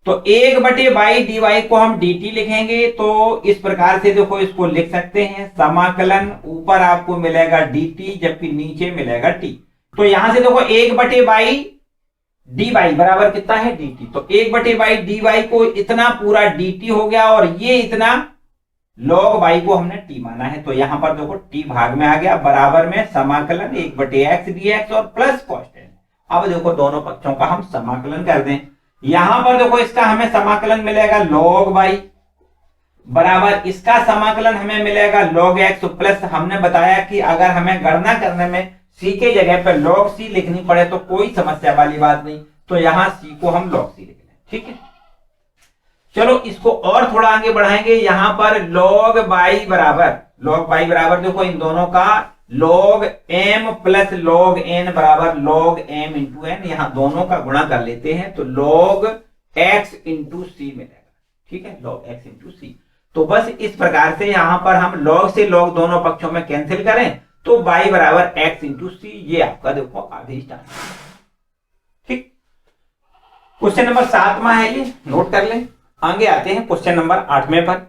तो 1/y dy को हम dt लिखेंगे, तो इस प्रकार से देखो इसको लिख सकते हैं, समाकलन ऊपर आपको मिलेगा dt जबकि नीचे मिलेगा t, तो यहां से देखो 1/y dy बराबर कितना है dt, तो 1/y dy को इतना पूरा dt हो गया और ये इतना log y को हमने t माना है, तो यहां पर देखो t भाग में आ गया बराबर में समाकलन 1/x dx और प्लस कांस्टेंट। अब देखो दोनों पक्षों का हम समाकलन कर दें, यहां पर देखो इसका हमें समाकलन मिलेगा log y बराबर इसका समाकलन हमें मिलेगा log x प्लस, हमने बताया कि अगर हमें गणना करने में c के जगह पर log c लिखनी पड़े तो कोई समस्या वाली बात नहीं, तो यहां c को हम log c लिख लें, ठीक है। चलो इसको और थोड़ा आगे बढ़ाएंगे, यहां पर log y बराबर देखो इन दोनों का log m plus log n बराबर log m इंटू एन, यहां दोनों का गुणा कर लेते हैं तो log x इंटू सी मिलेगा। ठीक है, log x इंटू सी। तो बस इस प्रकार से यहां पर हम log से log दोनों पक्षों में कैंसिल करें तो y बराबर x इंटू सी, ये आपका देखो आधे स्टार। ठीक, क्वेश्चन नंबर 7वां है, ये नोट कर लें। आगे आते हैं क्वेश्चन नंबर 8वें पर।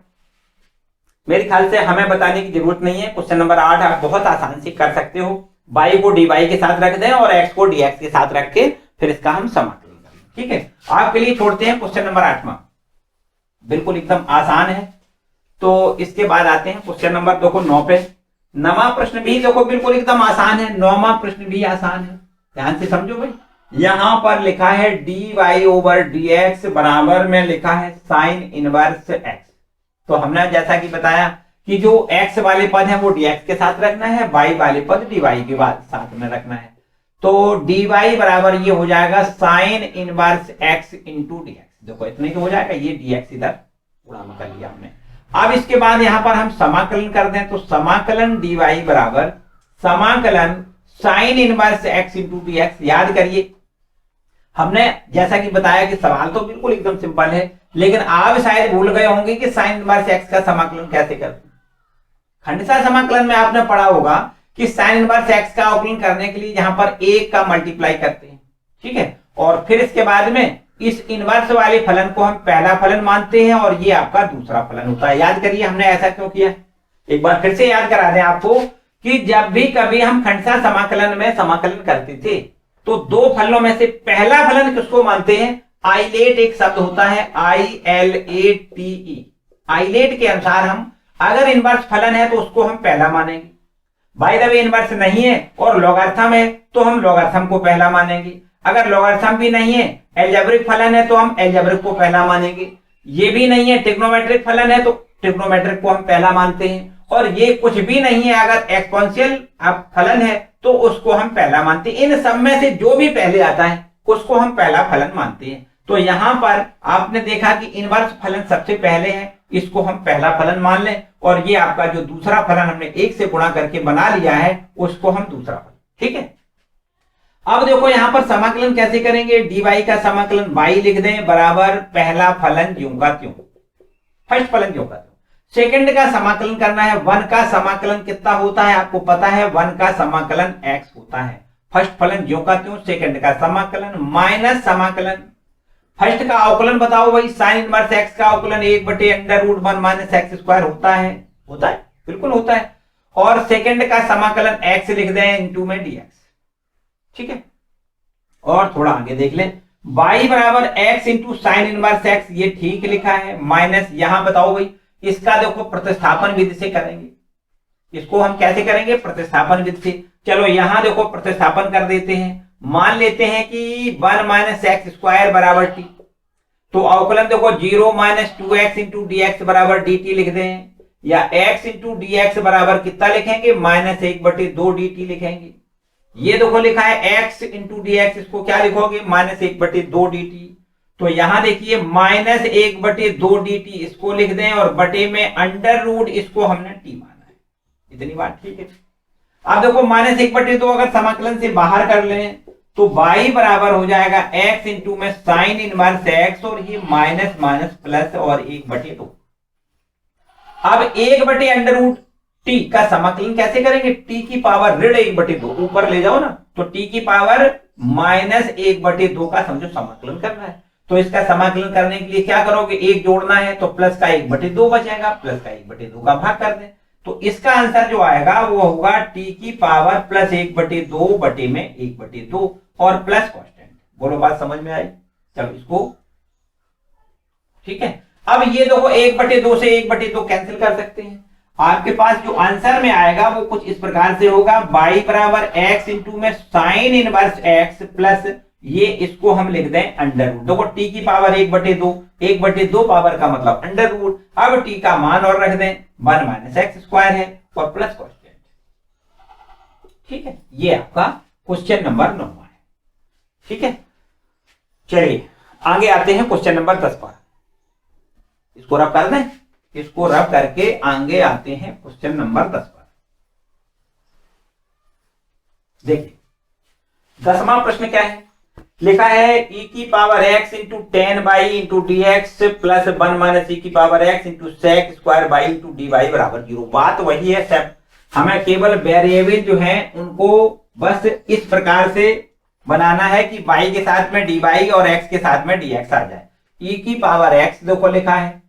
मेरे ख्याल से हमें बताने की जरूरत नहीं है, क्वेश्चन नंबर 8 आप बहुत आसान से कर सकते हो। y को dy के साथ रख दें और x को dx के साथ रख के फिर इसका हम समाकलन करें। ठीक है, आपके लिए छोड़ते हैं क्वेश्चन नंबर 8वां, बिल्कुल एकदम आसान है। तो इसके बाद आते हैं क्वेश्चन नंबर देखो 9 पे। 9वां प्रश्न भी देखो बिल्कुल एकदम आसान है, 9वां प्रश्न भी आसान है, ध्यान से समझो भाई। यहां पर लिखा है dy ओवर dx बराबर में लिखा है साइन इनवर्स x। तो हमने जैसा कि बताया कि जो x वाले पद है वो dx के साथ रखना है, y वाले पद dy के बाद साथ में रखना है। तो dy बराबर ये हो जाएगा sine inverse x into dx। देखो इतने ही हो जाएगा, ये dx इधर उड़ा कर लिया हमने। अब इसके बाद यहां पर हम समाकलन कर दें तो समाकलन dy बराबर समाकलन sine inverse x into dx। याद करिए हमने जैसा कि बताया कि सवाल तो बिल्कुल एकदम सिंपल है, लेकिन आप शायद भूल गए होंगे कि साइन इनवर्स x का समाकलन कैसे करते हैं। खंडशः समाकलन में आपने पढ़ा होगा कि साइन इनवर्स x का अवकलन करने के लिए यहां पर 1 का मल्टीप्लाई करते हैं। ठीक है, और फिर इसके बाद में इस इनवर्स वाले फलन को हम पहला फलन मानते हैं और ये आपका दूसरा फलन होता है। याद करिए हमने ऐसा क्यों किया, एक बार फिर से याद करा दें आपको कि जब भी कभी हम खंडशः समाकलन में समाकलन करते थे तो दो फलनों में से पहला फलन किसको मानते हैं, आइलेट एक शब्द होता है ILATE। आइलेट के अनुसार हम अगर इनवर्स फलन है तो उसको हम पहला मानेंगे, बाय द वे इनवर्स नहीं है और लॉगरिथम है तो हम लॉगरिथम को पहला मानेंगे, अगर लॉगरिथम भी नहीं है एल्जेब्रिक फलन है तो हम एल्जेब्रिक को पहला मानेंगे, ये भी नहीं है ट्रिग्नोमेट्रिक फलन है तो ट्रिग्नोमेट्रिक को हम पहला मानते हैं, और ये कुछ भी नहीं है अगर एक्सपोनेंशियल फलन है तो उसको हम पहला मानते हैं। इन सब में से जो भी पहले आता है उसको हम पहला फलन मानते हैं। तो यहां पर आपने देखा कि इनवर्स फलन सबसे पहले है, इसको हम पहला फलन मान लें, और ये आपका जो दूसरा फलन हमने 1 से गुणा करके बना लिया है उसको हम दूसरा फलन। ठीक है, अब देखो यहां पर समाकलन कैसे करेंगे, dy का समाकलन y लिख दें बराबर पहला फलन ज्यों का त्यों, फर्स्ट फलन ज्यों का त्यों। सेकंड का समाकलन करना है, 1 का समाकलन कितना होता है आपको पता है, 1 का समाकलन x होता है। फर्स्ट फलन ज्यों का त्यों, सेकंड का समाकलन माइनस समाकलन, फर्स्ट का अवकलन बताओ भाई, साइन इनवर्स x का अवकलन 1/√1 माइनस x स्क्वायर होता है, बिल्कुल होता है। और सेकंड का समाकलन x लिख दें इंटू में dx। ठीक है, और थोड़ा आगे देख लें, y बराबर x into sine inverse x, ये ठीक लिखा है, माइनस यहां बताओ भाई इसका देखो प्रतिस्थापन विधि से करेंगे, इसको हम कैसे करेंगे, प्रतिस्थापन विधि से। चलो यहां देखो प्रतिस्थापन कर देते हैं, मान लेते हैं कि 1 माइनस एक्स स्क्वायर बराबर टी, तो अवकलन देखो 0 माइनस 2x इंटू dx बराबर dt लिख दें, या x इंटू dx बराबर कितना लिखेंगे, माइनस 1/2 dt लिखेंगे। ये देखो लिखा है x इंटू dx, इसको क्या लिखोगे, माइनस 1/2 dt। तो यहां देखिए माइनस 1/2 dt इसको लिख दें, और बटे में अंडर रूट इसको हमने t माना है, इतनी बात ठीक है। अब देखो माइनस 1/2 अगर समाकलन से बाहर कर लें तो y बराबर हो जाएगा x इंटू में साइन इनवर्स x, और ये माइनस माइनस प्लस और 1/2। अब 1/√t का समाकलन कैसे करेंगे, t की पावर ऋण 1/2 ऊपर ले जाओ ना, तो t की पावर माइनस 1/2 का समझो समाकलन करना है। तो इसका समाकलन करने के लिए क्या करोगे, 1 जोड़ना है तो प्लस का 1/2 बचेगा, प्लस का 1/2 का भाग कर दें, तो इसका आंसर जो आएगा वो होगा t की पावर प्लस 1/2 बटे में 1/2 और प्लस कांस्टेंट। बोलो बात समझ में आई, चलो इसको ठीक है। अब ये देखो 1/2 से 1/2 कैंसिल कर सकते हैं, आपके पास जो आंसर में आएगा वो कुछ इस प्रकार से होगा, y बराबर x इंटू में साइन इनवर्स x प्लस ये इसको हम लिख दें अंडर रूट। देखो t की पावर 1/2, 1/2 पावर का मतलब अंडर रूट। अब t का मान और रख दें 1 माइनस एक्स स्क्वायर है और प्लस कांस्टेंट। ठीक है, ये आपका क्वेश्चन नंबर 9 है। ठीक है, चलिए आगे आते हैं क्वेश्चन नंबर 10 पर। इसको रब कर दें, इसको रब करके आगे आते हैं क्वेश्चन नंबर 10 पर। देखिए 10वां प्रश्न क्या है, लिखा है e की power x into 10y into D x plus 1 minus e की power x into sec square by into D y बराबर 0। बात वही है सब, हमें केवल वेरिएबल जो है उनको बस इस प्रकार से बनाना है कि y के साथ में dy और x के साथ में dx आ जाए। e की पावर x देखो लिखा है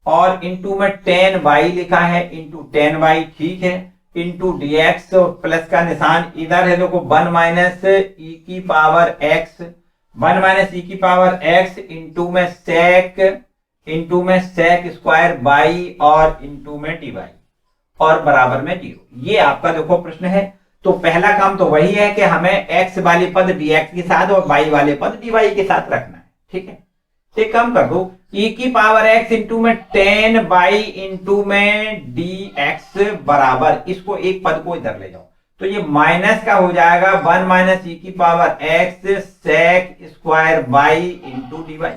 और इंटू में 10y लिखा है इंटू 10y, ठीक है, इंटू dx प्लस का निशान इधर है, देखो 1 माइनस ई की पावर x, 1 माइनस ई की पावर x इंटू में सेक स्क्वायर बाई और इंटू में डी वाई और बराबर में 0। ये आपका देखो प्रश्न है। तो पहला काम तो वही है कि हमें x वाले पद dx के साथ और y वाले पद dy के साथ रखना है, ठीक है। एक काम कर दो, e की पावर x इंटू में 10 बाई इंटू में dx बराबर, इसको एक पद को इधर ले जाओ तो ये माइनस का हो जाएगा 1 माइनस e की power x sec square by into D y,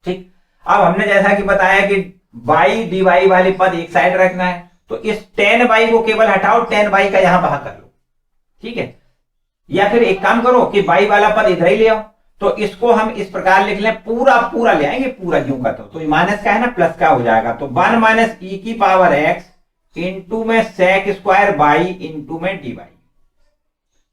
ठीक। अब हमने जैसा कि बताया कि बाई डी वाई वाले पद एक साइड रखना है, तो इस 10 बाई को केवल हटाओ, 10 बाई का यहां भाग कर लो, ठीक है। या फिर एक काम करो कि बाई वाला पद इधर ही ले आओ, तो इसको हम इस प्रकार लिख लें, पूरा ले आएंगे, पूरा क्यों का तो माइनस का है ना, प्लस का हो जाएगा। तो 1 माइनस ई की पावर x इंटू में सेक स्क्वायर बाई इंटू में डी वाई,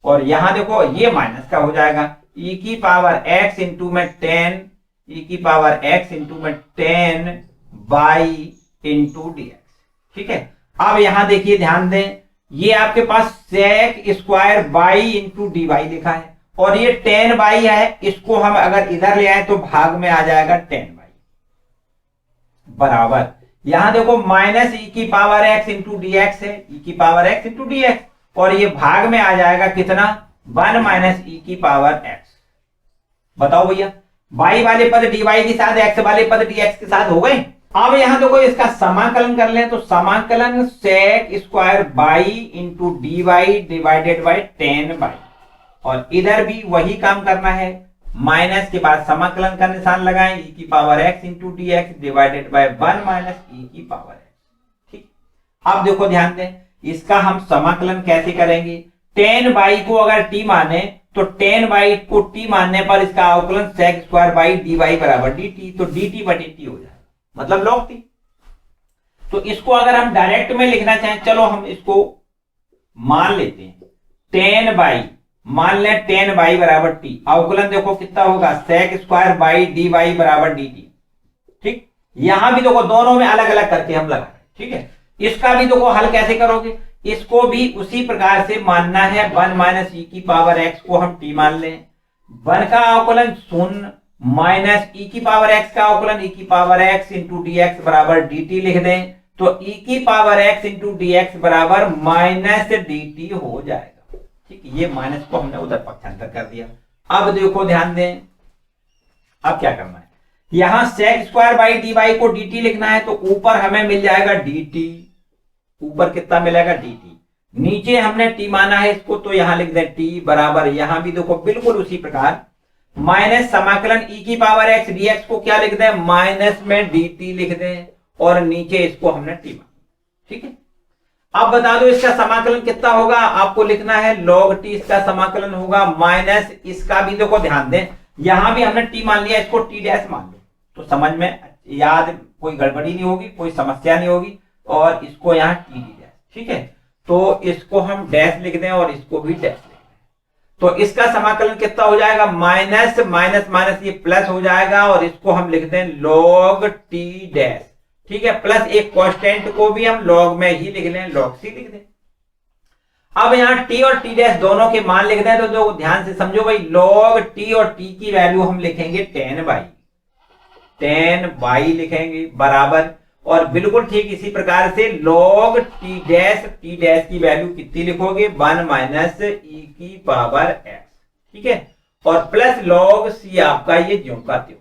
और यहां देखो ये माइनस का हो जाएगा, e की पावर x इंटू में 10, e की पावर x इंटू में 10 बाई इंटू डी एक्स, ठीक है। अब यहां देखिए ध्यान दें, ये आपके पास sec square by into D y लिखा है और ये 10 बाई है, इसको हम अगर इधर ले आए तो भाग में आ जाएगा 10 बाई बराबर, यहां देखो माइनस ई की power x into D x है, ई की power x into D x, और ये भाग में आ जाएगा कितना, 1 माइनस ई की पावर x। बताओ भैया, y वाले पद dy के साथ x वाले पद dx के साथ हो गए। अब यहां देखो इसका समाकलन कर लें, तो समाकलन sec square by into D y divided by 10 y, और इधर भी वही काम करना है, माइनस के बाद समाकलन का निशान लगाएं, e की power x into D x divided by 1 minus e की पावर x, ठीक। अब देखो ध्यान दें, इसका हम समाकलन कैसे करेंगे, 10 बाई को अगर t माने तो 10 बाई को t मानने पर इसका अवकलन sec square y d y बराबर dt, तो dt बटे t हो जाएगा, मतलब log t। तो इसको अगर हम डायरेक्ट में लिखना चाहें, चलो हम इसको मान लेते हैं 10 बाई, मान लें 10 बाई बराबर t, अवकलन देखो कितना होगा, sec square y d y बराबर डी टी, ठीक। यहां भी देखो दोनों में अलग अलग करके हम लगा रहे हैं, ठीक है। इसका भी देखो हल कैसे करोगे, इसको भी उसी प्रकार से मानना है, 1 माइनस ई की पावर x को हम t मान लें, 1 का अवकलन 0 माइनस ई की पावर x का अवकलन e की power x into D X बराबर डी टी लिख दें, तो e की power x into D X बराबर माइनस डी टी हो जाएगा, ठीक। ये माइनस को हमने उधर पक्षांतर कर दिया। अब देखो ध्यान दें, अब क्या करना है, यहां sec square y d y को dt लिखना है, तो ऊपर हमें मिल जाएगा dt, ऊपर कितना मिलेगा dt, नीचे हमने t माना है इसको, तो यहां लिख दें t बराबर, यहां भी देखो बिल्कुल उसी प्रकार माइनस समाकलन e की पावर x dx को क्या लिख दें, माइनस में dt लिख दें, और नीचे इसको हमने t माना, ठीक है। अब बता दो इसका समाकलन कितना होगा, आपको लिखना है log t इसका समाकलन होगा, माइनस इसका भी देखो ध्यान दें, यहां भी हमने t मान लिया, इसको t डैश मान लो, तो समझ में याद कोई गड़बड़ी नहीं होगी, कोई समस्या नहीं होगी, और इसको यहाँ t डैश, ठीक है। तो इसको हम डैश लिख दें और इसको भी डैश लिख दें, तो इसका समाकलन कितना हो जाएगा, माइनस माइनस माइनस ये प्लस हो जाएगा, और इसको हम लिख दें log t डैश, ठीक है, प्लस एक कांस्टेंट को भी हम log में ही लिख लें, log c लिख दें। अब यहाँ t और t डैश दोनों के मान लिख दें, तो जो ध्यान से समझो भाई, log t और t की वैल्यू हम लिखेंगे 10 बाई लिखेंगे बराबर, और बिल्कुल ठीक इसी प्रकार से log t डैश की वैल्यू कितनी लिखोगे, 1 माइनस e की पावर x, ठीक है, और प्लस log c आपका ये ज्यों का त्यों,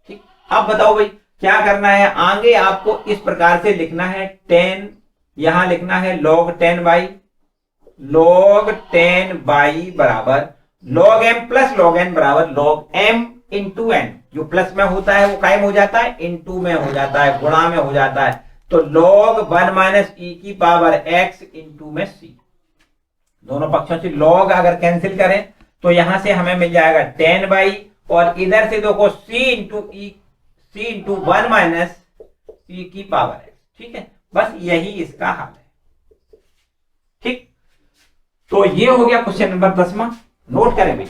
ठीक। अब बताओ भाई क्या करना है, आगे आपको इस प्रकार से लिखना है, 10 यहां लिखना है log 10 बाई बराबर log m plus log n बराबर log m इंटू n, जो प्लस में होता है वो कायम हो जाता है, इंटू में हो जाता है, गुणा में हो जाता है, तो log 1 माइनस e की पावर x इंटू में c, दोनों पक्षों से log अगर कैंसिल करें तो यहां से हमें मिल जाएगा 10 बाई, और इधर से देखो c इंटू 1 माइनस सी की पावर x। ठीक है, बस यही इसका हाल है। ठीक, तो ये हो गया क्वेश्चन नंबर 10वां। नोट करें भाई।